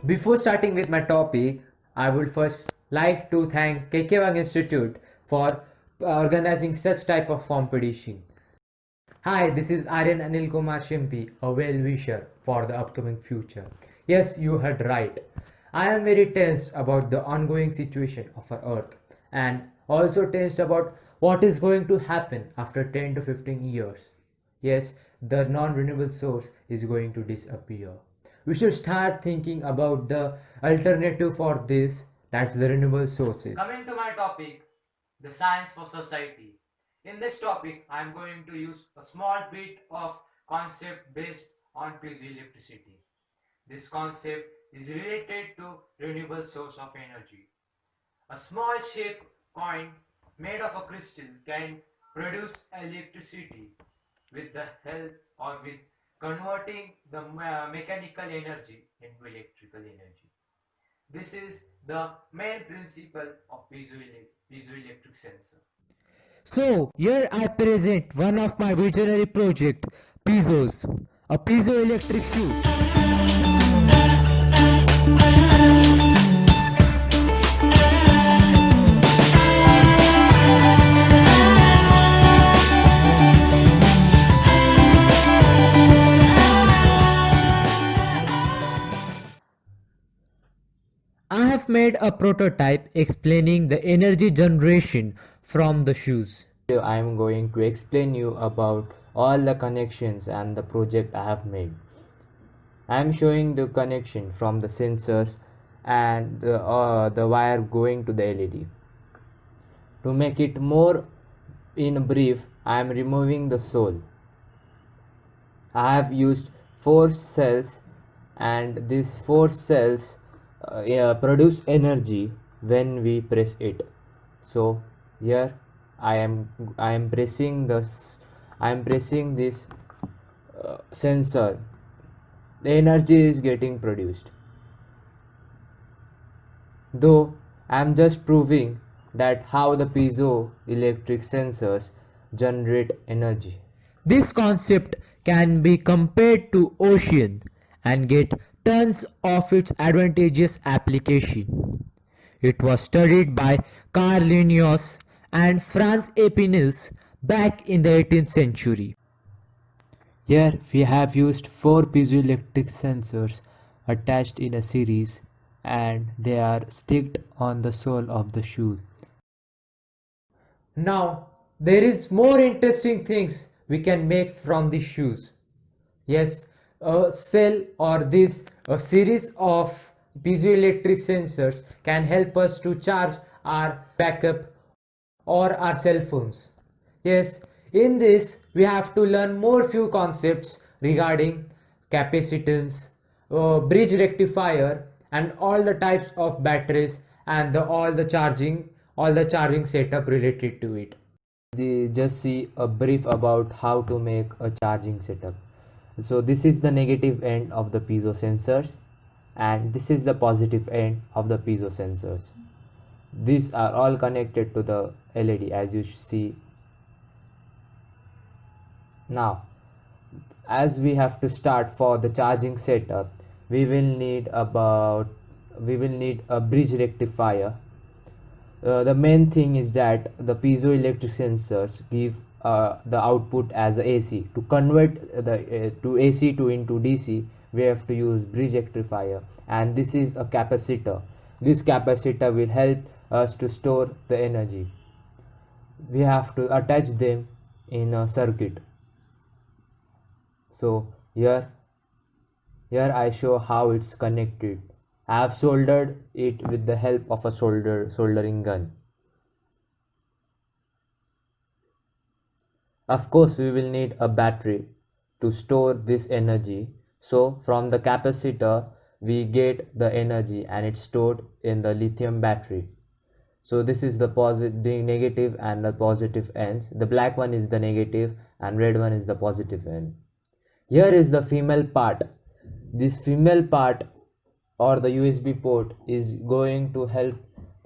Before starting with my topic, I would first like to thank KK Institute for organizing such type of competition. Hi, this is Aryan Anil Kumar Shimpi, a well-wisher for the upcoming future. Yes, you heard right. I am very tensed about the ongoing situation of our Earth and also tensed about what is going to happen after 10 to 15 years. Yes, the non-renewable source is going to disappear. We should start thinking about the alternative for this, that's the renewable sources. Coming to my topic, the science for society. In this topic, I am going to use a small bit of concept based on piezoelectricity. This concept is related to renewable source of energy. A small shaped coin made of a crystal can produce electricity with the help or with converting the mechanical energy into electrical energy. This is the main principle of piezoelectric sensor. So, here I present one of my visionary project, Piezos, a piezoelectric shoe. I have made a prototype explaining the energy generation from the shoes. I am going to explain you about all the connections and the project I have made. I am showing the connection from the sensors and the wire going to the LED. To make it more in brief, I am removing the sole. I have used 4 cells and these 4 cells produce energy when we press it. So here I am pressing this sensor. The energy is getting produced. Though I am just proving that how the piezoelectric sensors generate energy. This concept can be compared to ocean and get tons of its advantageous application. It was studied by Carl Linnaeus and Franz Epinus back in the 18th century. Here we have used 4 piezoelectric sensors attached in a series and they are sticked on the sole of the shoe. Now there is more interesting things we can make from these shoes. Yes, a cell or this a series of piezoelectric sensors can help us to charge our backup or our cell phones. Yes, in this we have to learn more few concepts regarding capacitance, bridge rectifier and all the types of batteries and all the charging setup related to it. Just see a brief about how to make a charging setup. So this is the negative end of the piezo sensors and this is the positive end of the piezo sensors. These are all connected to the LED as you see. Now as we have to start for the charging setup, we will need a bridge rectifier. The main thing is that the piezoelectric sensors give the output as AC. To convert the to AC to into DC, we have to use bridge rectifier, and this is a capacitor. This capacitor will help us to store the energy. We have to attach them in a circuit. So here I show how it's connected. I have soldered it with the help of a soldering gun. Of course we will need a battery to store this energy. So from the capacitor we get the energy and it's stored in the lithium battery. So this is the negative and the positive ends. The black one is the negative and red one is the positive end. Here is the female part. This female part or the USB port is going to help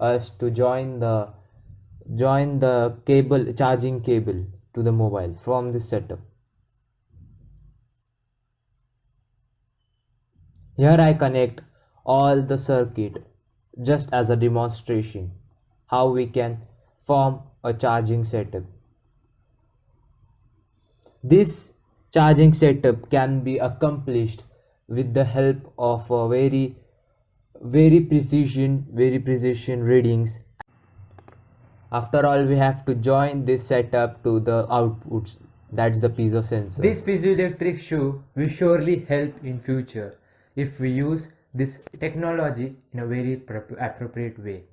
us to join the charging cable to the mobile from this setup. Here I connect all the circuit just as a demonstration how we can form a charging setup. This charging setup can be accomplished with the help of a very precision readings. After all, we have to join this setup to the outputs. That's the piezo sensor. This piezoelectric shoe will surely help in future if we use this technology in a very appropriate way.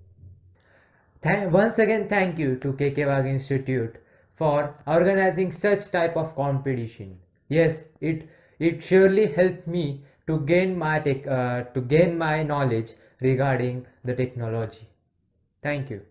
Once again, thank you to KK Wag Institute for organizing such type of competition. Yes, it surely helped me to gain my knowledge regarding the technology. Thank you.